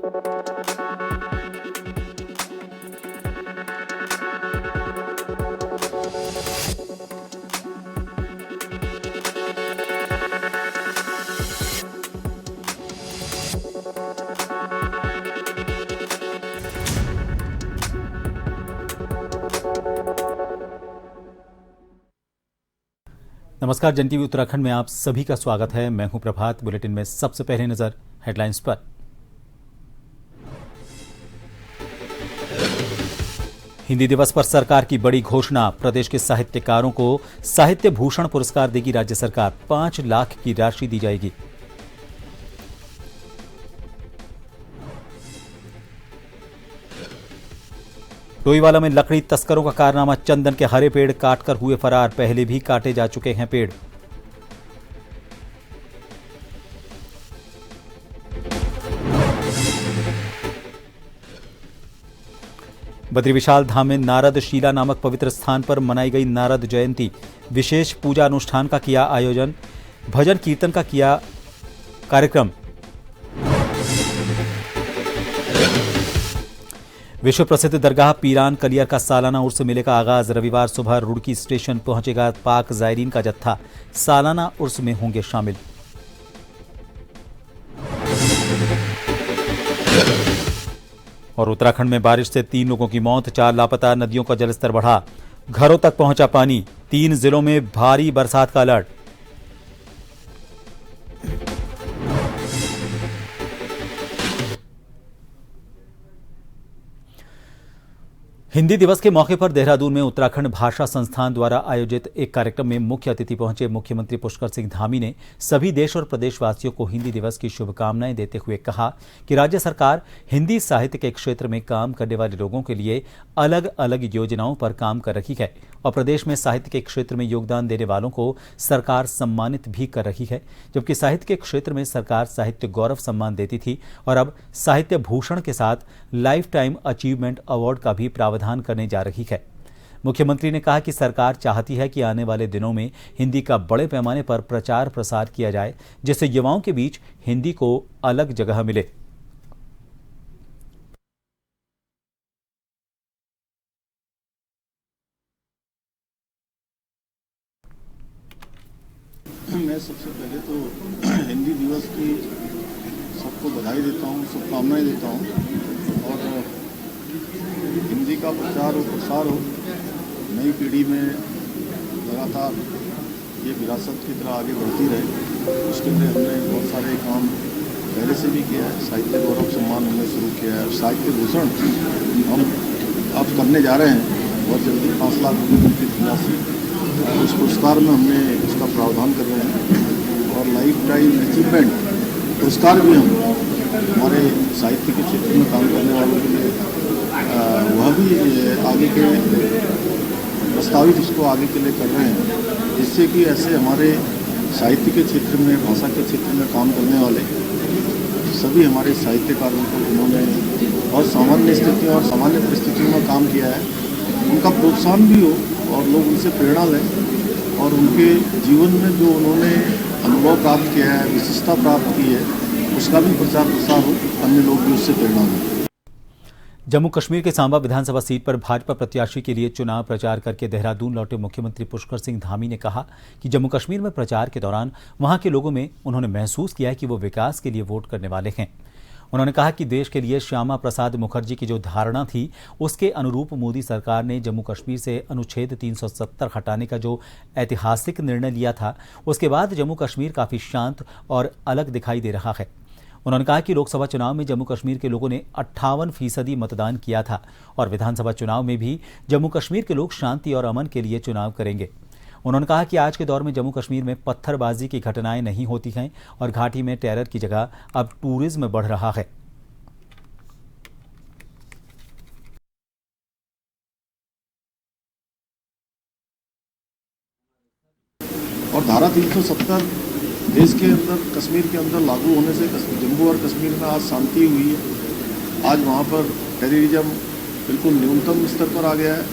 नमस्कार, जन टीवी उत्तराखंड में आप सभी का स्वागत है। मैं हूं प्रभात। बुलेटिन में सबसे पहले नजर हेडलाइंस पर। हिंदी दिवस पर सरकार की बड़ी घोषणा। प्रदेश के साहित्यकारों को साहित्य भूषण पुरस्कार देगी राज्य सरकार। 5 लाख की राशि दी जाएगी। डोईवाला में लकड़ी तस्करों का कारनामा। चंदन के हरे पेड़ काटकर हुए फरार। पहले भी काटे जा चुके हैं पेड़। बद्री विशाल धाम में नारद शीला नामक पवित्र स्थान पर मनाई गई नारद जयंती। विशेष पूजा अनुष्ठान का किया आयोजन। भजन कीर्तन का किया कार्यक्रम। विश्व प्रसिद्ध दरगाह पीरान कलियर का सालाना उर्स मेले का आगाज। रविवार सुबह रुड़की स्टेशन पहुंचेगा पाक जायरीन का जत्था। सालाना उर्स में होंगे शामिल। और उत्तराखंड में बारिश से 3 लोगों की मौत, 4 लापता। नदियों का जलस्तर बढ़ा, घरों तक पहुंचा पानी। 3 जिलों में भारी बरसात का अलर्ट। हिंदी दिवस के मौके पर देहरादून में उत्तराखंड भाषा संस्थान द्वारा आयोजित एक कार्यक्रम में मुख्य अतिथि पहुंचे मुख्यमंत्री पुष्कर सिंह धामी ने सभी देश और प्रदेशवासियों को हिंदी दिवस की शुभकामनाएं देते हुए कहा कि राज्य सरकार हिंदी साहित्य के क्षेत्र में काम करने वाले लोगों के लिए अलग अलग योजनाओं पर काम कर रही है और प्रदेश में साहित्य के क्षेत्र में योगदान देने वालों को सरकार सम्मानित भी कर रही है। जबकि साहित्य के क्षेत्र में सरकार साहित्य गौरव सम्मान देती थी और अब साहित्य भूषण के साथ लाइफ टाइम अचीवमेंट अवार्ड का भी प्रावधान करने जा रही है। मुख्यमंत्री ने कहा कि सरकार चाहती है कि आने वाले दिनों में हिंदी का बड़े पैमाने पर प्रचार प्रसार किया जाए, जिससे युवाओं के बीच हिंदी को अलग जगह मिले। मैं सबसे पहले तो हिंदी दिवस की सबको बधाई देता हूँ, शुभकामनाएं देता हूँ और हिंदी का प्रचार और प्रसार हो, नई पीढ़ी में लगातार ये विरासत की तरह आगे बढ़ती रहे। उसके लिए हमने बहुत सारे काम पहले से भी किया है। साहित्य गौरव सम्मान हमने शुरू किया है। साहित्य भूषण हम अब करने जा रहे हैं बहुत जल्दी। 5 लाख रुपये की राशि उस पुरस्कार में हमने उसका प्रावधान कर रहे हैं और लाइफ टाइम अचीवमेंट पुरस्कार भी हम हमारे साहित्य के क्षेत्र में काम करने वालों के लिए वह भी आगे के प्रस्तावित उसको आगे के लिए कर रहे हैं, जिससे कि ऐसे हमारे साहित्य के क्षेत्र में, भाषा के क्षेत्र में काम करने वाले सभी हमारे साहित्यकारों को उन्होंने और सामान्य स्थितियों और सामान्य परिस्थितियों में काम किया है, उनका प्रोत्साहन भी हो और लोग उनसे प्रेरणा लें और उनके जीवन में जो उन्होंने अनुभव प्राप्त किया है, विशिष्टता प्राप्त की है, उसका भी प्रचार प्रसार हो, अन्य लोग भी उससे प्रेरणा लें। जम्मू कश्मीर के सांबा विधानसभा सीट पर भाजपा प्रत्याशी के लिए चुनाव प्रचार करके देहरादून लौटे मुख्यमंत्री पुष्कर सिंह धामी ने कहा कि जम्मू कश्मीर में प्रचार के दौरान वहां के लोगों में उन्होंने महसूस किया है कि वो विकास के लिए वोट करने वाले हैं। उन्होंने कहा कि देश के लिए श्यामा प्रसाद मुखर्जी की जो धारणा थी, उसके अनुरूप मोदी सरकार ने जम्मू कश्मीर से अनुच्छेद 370 हटाने का जो ऐतिहासिक निर्णय लिया था, उसके बाद जम्मू कश्मीर काफी शांत और अलग दिखाई दे रहा है। उन्होंने कहा कि लोकसभा चुनाव में जम्मू कश्मीर के लोगों ने 58% मतदान किया था और विधानसभा चुनाव में भी जम्मू कश्मीर के लोग शांति और अमन के लिए चुनाव करेंगे। उन्होंने कहा कि आज के दौर में जम्मू कश्मीर में पत्थरबाजी की घटनाएं नहीं होती हैं और घाटी में टेरर की जगह अब टूरिज्म बढ़ रहा है। और धारा 370 देश के अंदर, कश्मीर के अंदर लागू होने से जम्मू और कश्मीर में आज शांति हुई है। आज वहाँ पर टेररिज्म बिल्कुल न्यूनतम स्तर पर आ गया है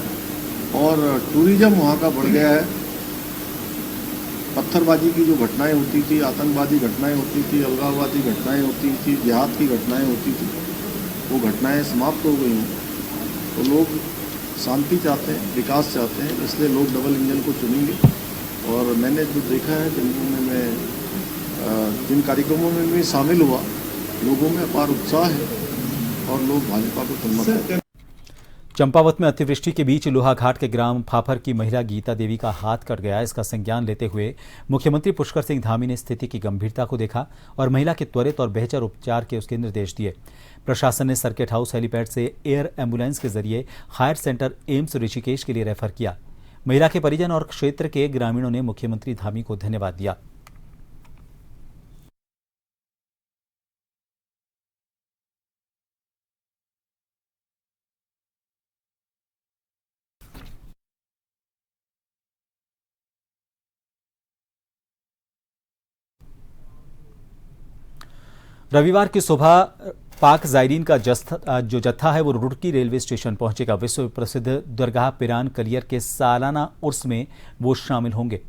और टूरिज्म वहाँ का बढ़ गया है। पत्थरबाजी की जो घटनाएं होती थी, आतंकवादी घटनाएं होती थी, अलगाववादी घटनाएं होती थी, जिहाद की घटनाएं होती थी, वो घटनाएं समाप्त हो गई हों तो लोग शांति चाहते हैं, विकास चाहते हैं, इसलिए लोग डबल इंजन को चुनेंगे। और मैंने जो देखा है मैं जिन कार्यक्रमों में भी शामिल हुआ, लोगों में अपार उत्साह है और लोग भाजपा को समर्थन। चंपावत में अतिवृष्टि के बीच लोहाघाट के ग्राम फाफर की महिला गीता देवी का हाथ कट गया। इसका संज्ञान लेते हुए मुख्यमंत्री पुष्कर सिंह धामी ने स्थिति की गंभीरता को देखा और महिला के त्वरित और बेहतर उपचार के उसके निर्देश दिए। प्रशासन ने सर्किट हाउस हेलीपैड से एयर एम्बुलेंस के जरिए हायर सेंटर एम्स ऋषिकेश के लिए रेफर किया। महिला के परिजन और क्षेत्र के ग्रामीणों ने मुख्यमंत्री धामी को धन्यवाद दिया। रविवार की सुबह पाक जायरीन का जो जत्था है वो रुड़की रेलवे स्टेशन पहुंचेगा। विश्व प्रसिद्ध दरगाह पिरान कलियर के सालाना उर्स में वो शामिल होंगे।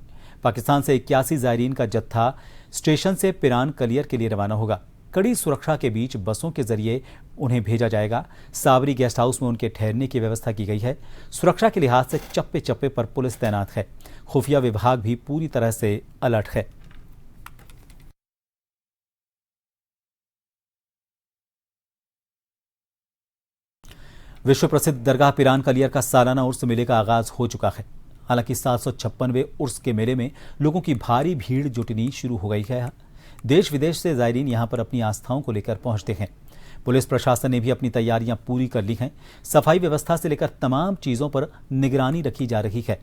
पाकिस्तान से 81 जायरीन का जत्था स्टेशन से पिरान कलियर के लिए रवाना होगा। कड़ी सुरक्षा के बीच बसों के जरिए उन्हें भेजा जाएगा। सावरी गेस्ट हाउस में उनके ठहरने की व्यवस्था की गई है। सुरक्षा के लिहाज से चप्पे चप्पे पर पुलिस तैनात है। खुफिया विभाग भी पूरी तरह से अलर्ट है। विश्व प्रसिद्ध दरगाह पिरान कलियर का सालाना उर्स मेले का आगाज हो चुका है। हालांकि 756वें उर्स के मेले में लोगों की भारी भीड़ जुटनी शुरू हो गई है। देश विदेश से जायरीन यहां पर अपनी आस्थाओं को लेकर पहुंचते हैं। पुलिस प्रशासन ने भी अपनी तैयारियां पूरी कर ली हैं। सफाई व्यवस्था से लेकर तमाम चीजों पर निगरानी रखी जा रही है।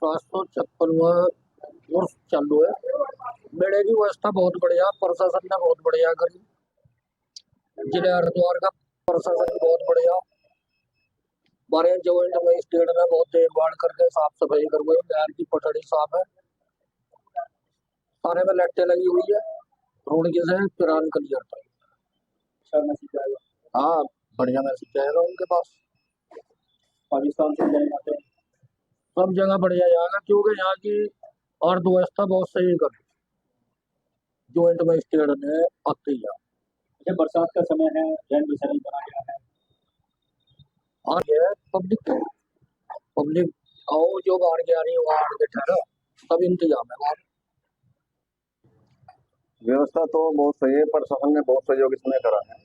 756वां उर्स चालू है। मेले की व्यवस्था बहुत बढ़िया, प्रशासन ने बहुत बढ़िया करी। जिले हरिद्वार का प्रशासन बहुत बढ़िया। हमारे जॉइंट मजिस्ट्रेट ने बहुत देखभाल करके साफ सफाई करवाई। नहर की पटड़ी साफ है, सारे में लाइटें लगी हुई है। रोड के से पिरान कलियर तक हाँ बढ़िया मैसेज जाएगा उनके पास। पाकिस्तान से जाएगा सब जगह बढ़िया जाएगा, क्योंकि यहाँ की अर्थव्यवस्था बहुत सही कर जॉइंट मजिस्ट्रेट ने आते ही। बरसात का समय है, जैन विसर्जन बना गया है और ये पब्लिक आओ जो बाहर के आ रही है वहाँ आगे ठहरा, सब इंतजाम है वहाँ। व्यवस्था तो बहुत सही है, प्रशासन ने बहुत सहयोग इसमें करा है।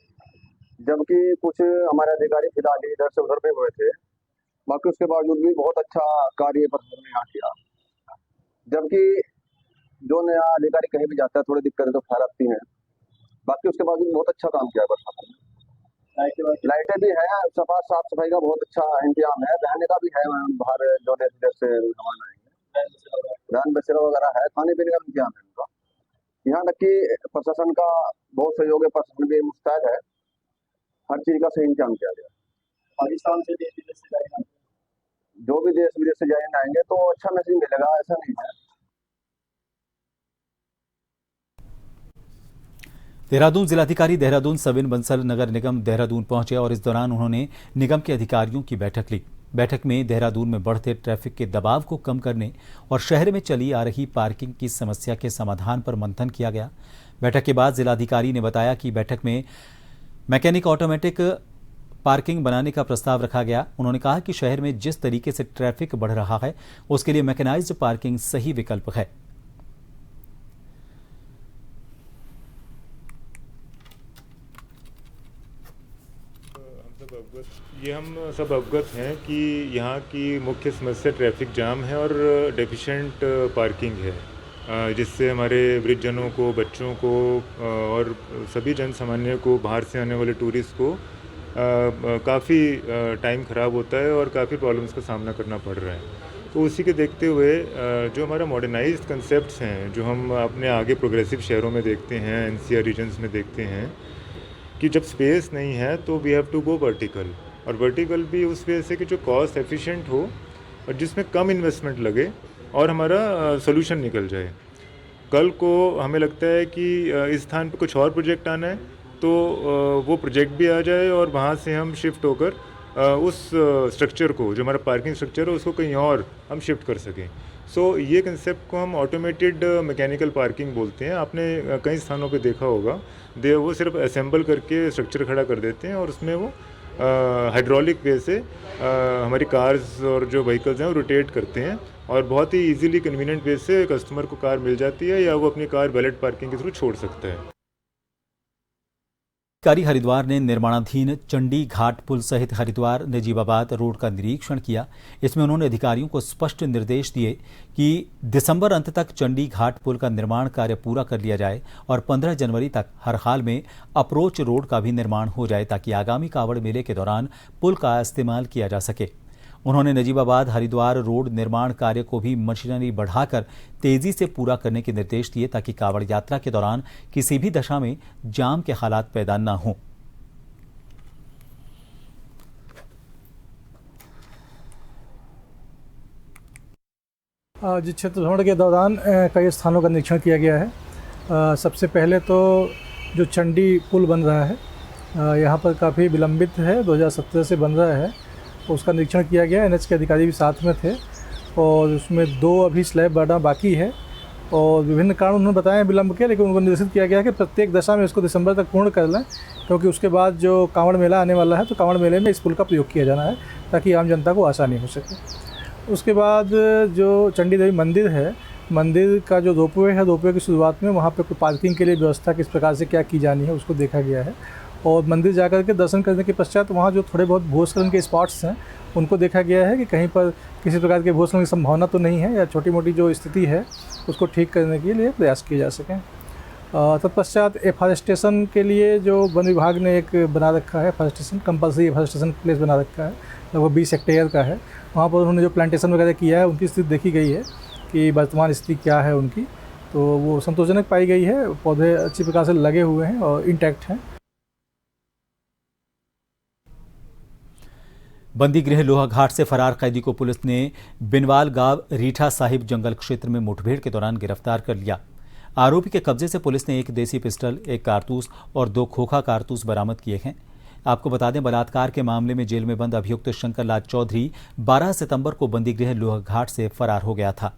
जबकि कुछ हमारे अधिकारी फिलहाल इधर से उधर भी हुए थे, बाकी उसके बावजूद भी बहुत अच्छा कार्य प्रशासन ने यहाँ किया। जबकि जो नया अधिकारी कहीं भी जाता है थोड़ी दिक्कतें तो फैलाती हैं, बाकी उसके बावजूद बहुत अच्छा काम किया प्रशासन ने। लाइटें भी है, साफ सफाई का बहुत अच्छा इंतजाम है। रहने का भी है, बाहर जो देश से मेहमान आएंगे रैन बसेरा वगैरह है, खाने पीने का इंतजाम है उनका। यहाँ तक कि प्रशासन का बहुत सहयोग है, प्रशासन भी मुस्तैद है, हर चीज का सही इंतजाम किया गया। पाकिस्तान से देश विदेश से जाएंगे, जो भी देश विदेश से आएंगे तो अच्छा मैसेज मिलेगा, ऐसा नहीं है। देहरादून जिलाधिकारी देहरादून सविन बंसल नगर निगम देहरादून पहुंचे और इस दौरान उन्होंने निगम के अधिकारियों की बैठक ली। बैठक में देहरादून में बढ़ते ट्रैफिक के दबाव को कम करने और शहर में चली आ रही पार्किंग की समस्या के समाधान पर मंथन किया गया। बैठक के बाद जिलाधिकारी ने बताया कि बैठक में मैकेनिक ऑटोमेटिक पार्किंग बनाने का प्रस्ताव रखा गया। उन्होंने कहा कि शहर में जिस तरीके से ट्रैफिक बढ़ रहा है उसके लिए मैकेनाइज्ड पार्किंग सही विकल्प है। हम सब अवगत हैं कि यहाँ की मुख्य समस्या ट्रैफिक जाम है और डेफिशिएंट पार्किंग है, जिससे हमारे वृद्धजनों को, बच्चों को और सभी जन सामान्य को, बाहर से आने वाले टूरिस्ट को काफ़ी टाइम ख़राब होता है और काफ़ी प्रॉब्लम्स का सामना करना पड़ रहा है। तो उसी के देखते हुए जो हमारा मॉडर्नाइज्ड कंसेप्ट्स हैं, जो हम अपने आगे प्रोग्रेसिव शहरों में देखते हैं, एनसीआर रीजन्स में देखते हैं कि जब स्पेस नहीं है तो we have to go vertical. और वर्टिकल भी उस वजह से कि जो कॉस्ट एफिशिएंट हो और जिसमें कम इन्वेस्टमेंट लगे और हमारा सोल्यूशन निकल जाए। कल को हमें लगता है कि इस स्थान पे कुछ और प्रोजेक्ट आना है तो वो प्रोजेक्ट भी आ जाए और वहाँ से हम शिफ्ट होकर उस स्ट्रक्चर को, जो हमारा पार्किंग स्ट्रक्चर है, उसको कहीं और हम शिफ्ट कर सकें। सो ये कंसेप्ट को हम ऑटोमेटेड मैकेनिकल पार्किंग बोलते हैं। आपने कई स्थानों पे देखा होगा, वो सिर्फ असेंबल करके स्ट्रक्चर खड़ा कर देते हैं और उसमें वो हाइड्रोलिक वे से हमारी कार्स और जो व्हीकल्स हैं वो रोटेट करते हैं और बहुत ही इजीली कन्वीनियंट वे से कस्टमर को कार मिल जाती है या वो अपनी कार वैलेट पार्किंग के थ्रू छोड़ सकता है। अधिकारी हरिद्वार ने निर्माणाधीन चंडी घाट पुल सहित हरिद्वार नजीबाबाद रोड का निरीक्षण किया। इसमें उन्होंने अधिकारियों को स्पष्ट निर्देश दिए कि दिसंबर अंत तक चंडी घाट पुल का निर्माण कार्य पूरा कर लिया जाए और 15 जनवरी तक हर हाल में अप्रोच रोड का भी निर्माण हो जाए ताकि आगामी कावड़ मेले के दौरान पुल का इस्तेमाल किया जा सके। उन्होंने नजीबाबाद हरिद्वार रोड निर्माण कार्य को भी मशीनरी बढ़ाकर तेजी से पूरा करने के निर्देश दिए ताकि कावड़ यात्रा के दौरान किसी भी दशा में जाम के हालात पैदा न हों। जिस क्षेत्र भ्रमण के दौरान कई स्थानों का निरीक्षण किया गया है। सबसे पहले तो जो चंडी पुल बन रहा है यहाँ पर काफ़ी विलंबित है, 2017 से बन रहा है, उसका निरीक्षण किया गया। एनएच के अधिकारी भी साथ में थे और उसमें 2 अभी स्लैब बढ़ना बाकी है और विभिन्न कारण उन्होंने बताए विलंब के, लेकिन उनको निर्देशित किया गया कि प्रत्येक दशा में इसको दिसंबर तक पूर्ण कर लें, क्योंकि उसके बाद जो कांवड़ मेला आने वाला है तो कांवड़ मेले में इस पुल का प्रयोग किया जाना है ताकि आम जनता को आसानी हो सके। उसके बाद जो चंडी देवी मंदिर है, मंदिर का जो रोपवे है, रोपवे की शुरुआत में वहाँ पर कोई पार्किंग के लिए व्यवस्था किस प्रकार से क्या की जानी है उसको देखा गया है और मंदिर जाकर के दर्शन करने के पश्चात वहाँ जो थोड़े बहुत भूस्खलन के स्पॉट्स हैं उनको देखा गया है कि कहीं पर किसी प्रकार के भूस्खलन की संभावना तो नहीं है या छोटी मोटी जो स्थिति है उसको ठीक करने के लिए प्रयास किए जा सकें। तत्पश्चात एफॉरेस्टेशन के लिए जो वन विभाग ने एक बना रखा है, एफॉरेस्टेशन कंपल्सरी एफॉरेस्टेशन प्लेस बना रखा है, लगभग 20 हेक्टेयर का है। वहाँ पर उन्होंने जो प्लांटेशन वगैरह किया है उनकी स्थिति देखी गई है कि वर्तमान स्थिति क्या है उनकी, तो वो संतोषजनक पाई गई है। पौधे अच्छी प्रकार से लगे हुए हैं और इंटैक्ट हैं। बंदी गृह लोहाघाट से फरार कैदी को पुलिस ने बिनवाल गांव रीठा साहिब जंगल क्षेत्र में मुठभेड़ के दौरान गिरफ्तार कर लिया। आरोपी के कब्जे से पुलिस ने एक देसी पिस्टल, एक कारतूस और 2 खोखा कारतूस बरामद किए हैं। आपको बता दें, बलात्कार के मामले में जेल में बंद अभियुक्त शंकर लाल चौधरी 12 सितंबर को बंदी गृह लोहाघाट से फरार हो गया था।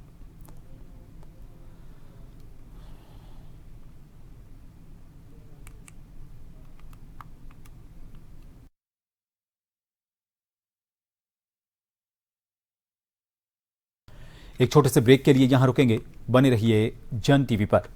एक छोटे से ब्रेक के लिए यहां रुकेंगे, बने रहिए जन टीवी पर।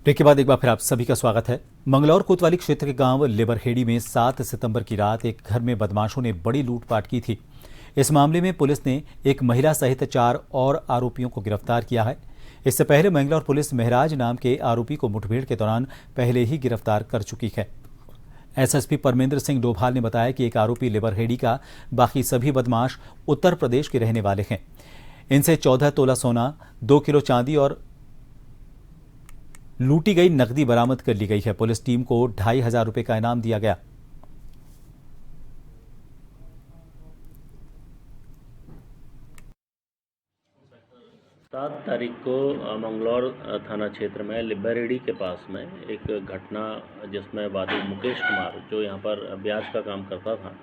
ब्रेक के बाद एक बार फिर आप सभी का स्वागत है। मंगलौर कोतवाली क्षेत्र के गांव लेबरहेड़ी में 7 सितंबर की रात एक घर में बदमाशों ने बड़ी लूटपाट की थी। इस मामले में पुलिस ने एक महिला सहित 4 और आरोपियों को गिरफ्तार किया है। इससे पहले मंगलौर पुलिस महराज नाम के आरोपी को मुठभेड़ के दौरान पहले ही गिरफ्तार कर चुकी है। एसएसपी परमेंद्र सिंह डोभाल ने बताया कि एक आरोपी लेबरहेड़ी का, बाकी सभी बदमाश उत्तर प्रदेश के रहने वाले हैं। इनसे 14 तोला सोना, 2 किलो चांदी और लूटी गई नकदी बरामद कर ली गई है। पुलिस टीम को 2500 रुपए का इनाम दिया गया। 7 तारीख को मंगलौर थाना क्षेत्र में लिब्बरेडी के पास में एक घटना, जिसमें वादी मुकेश कुमार, जो यहाँ पर ब्याज का काम करता था,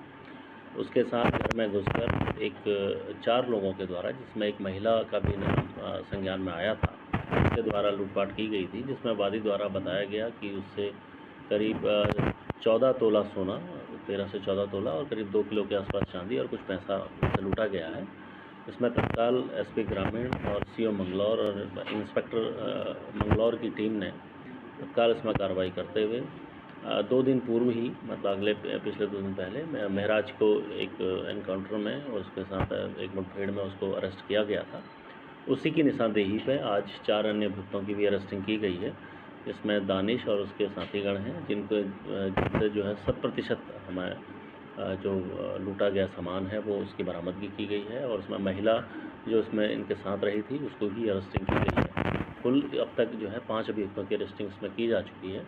उसके साथ घर में घुसकर एक 4 लोगों के द्वारा, जिसमें एक महिला का भी नाम संज्ञान में आया था, उसके द्वारा लूटपाट की गई थी, जिसमें वादी द्वारा बताया गया कि उससे करीब 14 तोला सोना, 13 से 14 तोला और करीब 2 किलो के आसपास चांदी और कुछ पैसा लूटा गया है। इसमें तत्काल एसपी ग्रामीण और सीओ मंगलौर और इंस्पेक्टर मंगलौर की टीम ने तत्काल इसमें कार्रवाई करते हुए 2 दिन पूर्व ही, मतलब पिछले 2 दिन पहले महराज को एक एनकाउंटर में और उसके साथ एक मुठभेड़ में उसको अरेस्ट किया गया था। उसी की निशानदेही पे आज 4 अन्य अभियुक्तों की भी अरेस्टिंग की गई है। इसमें दानिश और उसके साथीगण हैं, जिनसे जो है 100% हमें जो लूटा गया सामान है वो उसकी बरामदगी की गई है और उसमें महिला जो इसमें इनके साथ रही थी उसको भी अरेस्टिंग की गई है। कुल अब तक जो है 5 अभियुक्तों की अरेस्टिंग इसमें की जा चुकी है।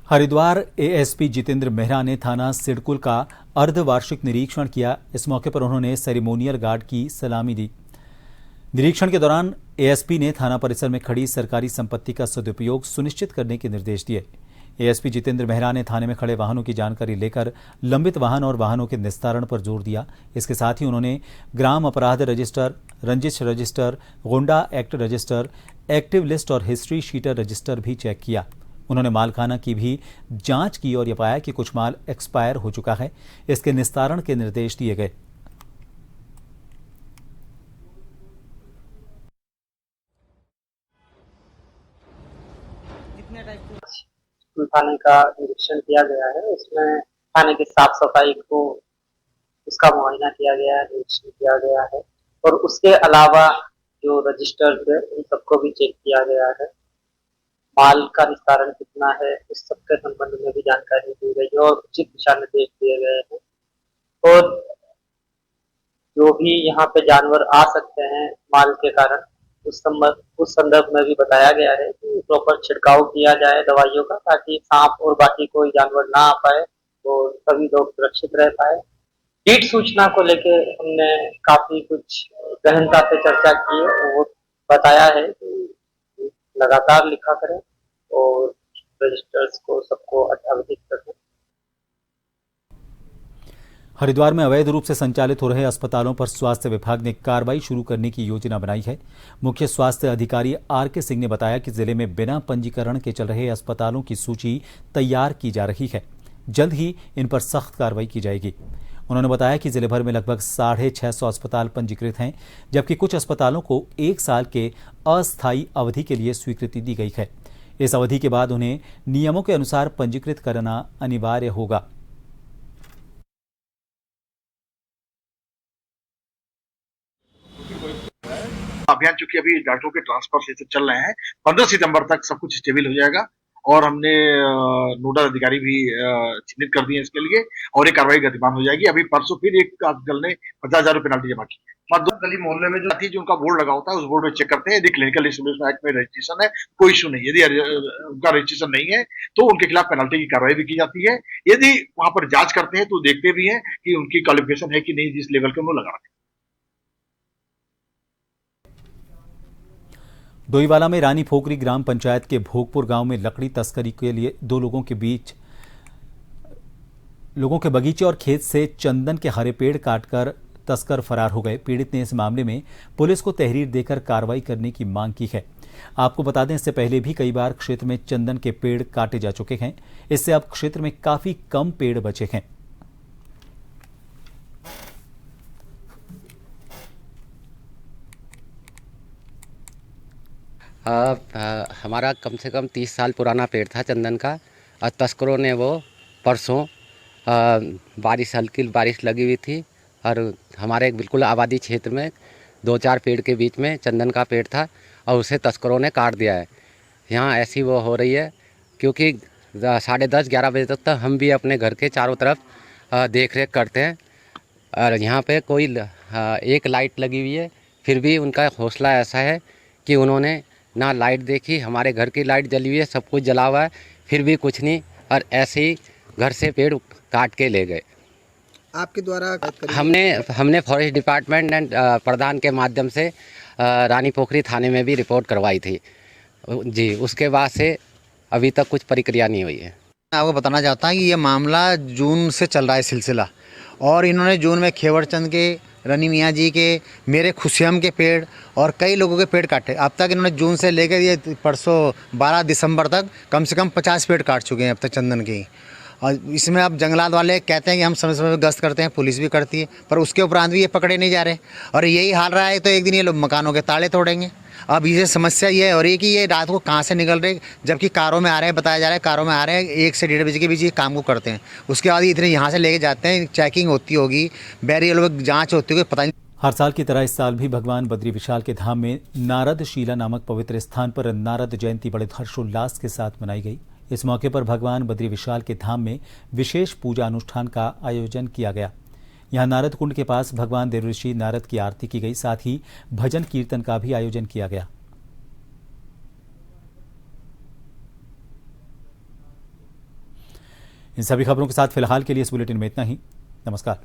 हरिद्वार एएसपी जितेंद्र मेहरा ने थाना सिडकुल का अर्धवार्षिक निरीक्षण किया। इस मौके पर उन्होंने सेरेमोनियल गार्ड की सलामी दी। निरीक्षण के दौरान एएसपी ने थाना परिसर में खड़ी सरकारी संपत्ति का सदुपयोग सुनिश्चित करने के निर्देश दिए। एएसपी जितेंद्र मेहरा ने थाने में खड़े वाहनों की जानकारी लेकर लंबित वाहन और वाहनों के निस्तारण पर जोर दिया। इसके साथ ही उन्होंने ग्राम अपराध रजिस्टर, रंजिश रजिस्टर, गुंडा एक्ट रजिस्टर, एक्टिव लिस्ट और हिस्ट्री शीटर रजिस्टर भी चेक किया। उन्होंने मालखाना की भी जांच की और यह पाया कि कुछ माल एक्सपायर हो चुका है। इसके निस्तारण के निर्देश दिए गए। थाने का निरीक्षण किया गया है। इसमें थाने की साफ सफाई को उसका मुआयना किया गया है, निरीक्षण किया गया है और उसके अलावा जो रजिस्टर्स है उन सबको भी चेक किया गया है। माल का निस्तारण कितना है इस सबके संबंध में भी जानकारी दी गई है और उचित दिशा निर्देश दिए गए हैं। और जो भी यहाँ पे जानवर आ सकते हैं माल के कारण उस संदर्भ में भी बताया गया है कि प्रॉपर छिड़काव किया जाए दवाइयों का, ताकि सांप और बाकी कोई जानवर ना आ पाए तो सभी लोग सुरक्षित रह पाए। कीट सूचना को लेके हमने काफी कुछ गहनता से चर्चा की है। वो बताया है कि लगातार लिखा करें और रजिस्टर्स को सबको अवधित करें। हरिद्वार में अवैध रूप से संचालित हो रहे अस्पतालों पर स्वास्थ्य विभाग ने कार्रवाई शुरू करने की योजना बनाई है। मुख्य स्वास्थ्य अधिकारी आर.के. सिंह ने बताया कि जिले में बिना पंजीकरण के चल रहे अस्पतालों की सूची तैयार की जा रही है। जल्द ही इन पर सख्त कार्रवाई की जाएगी। उन्होंने बताया कि जिले भर में लगभग 650 अस्पताल पंजीकृत हैं, जबकि कुछ अस्पतालों को 1 साल के अस्थायी अवधि के लिए स्वीकृति दी गई है। इस अवधि के बाद उन्हें नियमों के अनुसार पंजीकृत करना अनिवार्य होगा। अभियान चूंकि अभी डॉक्टरों के ट्रांसफर से चल रहे हैं, 15 सितंबर तक सब कुछ स्टेबल हो जाएगा और हमने नोडल अधिकारी भी चिन्हित कर दिए इसके लिए और एक कार्रवाई गतिमान हो जाएगी। अभी परसों फिर एक दल ने 50,000 रुपये पेनल्टी जमा की है। दो गली मोहल्ले में जो उनका बोर्ड लगा होता है उस बोर्ड में चेक करते हैं। यदि क्लिनिकल एस्टेब्लिशमेंट एक्ट में रजिस्ट्रेशन है कोई इशू नहीं, यदि उनका रजिस्ट्रेशन नहीं है तो उनके खिलाफ पेनल्टी की कार्रवाई भी की जाती है। यदि वहां पर जांच करते हैं तो देखते भी हैं कि उनकी क्वालिफिकेशन है कि नहीं जिस लेवल के उन्होंने लगा रखे। डोईवाला में रानी पोखरी ग्राम पंचायत के भोगपुर गांव में लकड़ी तस्करी के लिए 2 लोगों के बगीचे और खेत से चंदन के हरे पेड़ काटकर तस्कर फरार हो गए। पीड़ित ने इस मामले में पुलिस को तहरीर देकर कार्रवाई करने की मांग की है। आपको बता दें, इससे पहले भी कई बार क्षेत्र में चंदन के पेड़ काटे जा चुके हैं। इससे अब क्षेत्र में काफी कम पेड़ बचे हैं। हमारा कम से कम 30 साल पुराना पेड़ था चंदन का और तस्करों ने वो परसों हल्की बारिश लगी हुई थी और हमारे बिल्कुल आबादी क्षेत्र में 2-4 पेड़ के बीच में चंदन का पेड़ था और उसे तस्करों ने काट दिया है। यहाँ ऐसी वो हो रही है क्योंकि 10:30-11 बजे तक हम भी अपने घर के चारों तरफ देख रेख करते हैं और यहाँ पे कोई एक लाइट लगी हुई है, फिर भी उनका हौसला ऐसा है कि उन्होंने ना लाइट देखी। हमारे घर की लाइट जली हुई है, सब कुछ जला हुआ है, फिर भी कुछ नहीं और ऐसे ही घर से पेड़ काट के ले गए। आपके द्वारा हमने फॉरेस्ट डिपार्टमेंट एंड प्रधान के माध्यम से रानी पोखरी थाने में भी रिपोर्ट करवाई थी जी। उसके बाद से अभी तक कुछ प्रक्रिया नहीं हुई है। आपको बताना चाहता हूँ कि ये मामला जून से चल रहा है सिलसिला, और इन्होंने जून में खेवड़चंद के, रनी मियाँ जी के, मेरे खुशियम के पेड़ और कई लोगों के पेड़ काटे। अब तक इन्होंने जून से लेकर ये परसों 12 दिसंबर तक कम से कम 50 पेड़ काट चुके हैं अब तक चंदन के। और इसमें अब जंगलात वाले कहते हैं कि हम समय समय पर गश्त करते हैं, पुलिस भी करती है, पर उसके उपरांत भी ये पकड़े नहीं जा रहे और यही हाल रहा है तो एक दिन ये लोग मकानों के ताले तोड़ेंगे। अब ये समस्या ये हो रही है कि ये रात को कहाँ से निकल रहे, जबकि कारों में आ रहे हैं, बताया जा रहा है कारों में आ रहे हैं 1 से 1:30 बजे के बीच ये काम को करते हैं। उसके बाद इतने यहाँ से लेके जाते हैं, चेकिंग होती होगी, बैरियर जाँच होती होगी, पता नहीं। हर साल की तरह इस साल भी भगवान बद्री विशाल के धाम में नारद शीला नामक पवित्र स्थान पर नारद जयंती बड़े हर्षोल्लास के साथ मनाई गई। इस मौके पर भगवान बद्री विशाल के धाम में विशेष पूजा अनुष्ठान का आयोजन किया गया। यहां नारद कुंड के पास भगवान देवऋषि नारद की आरती की गई, साथ ही भजन कीर्तन का भी आयोजन किया गया। इन सभी खबरों के साथ फिलहाल के लिए इस बुलेटिन में इतना ही। नमस्कार।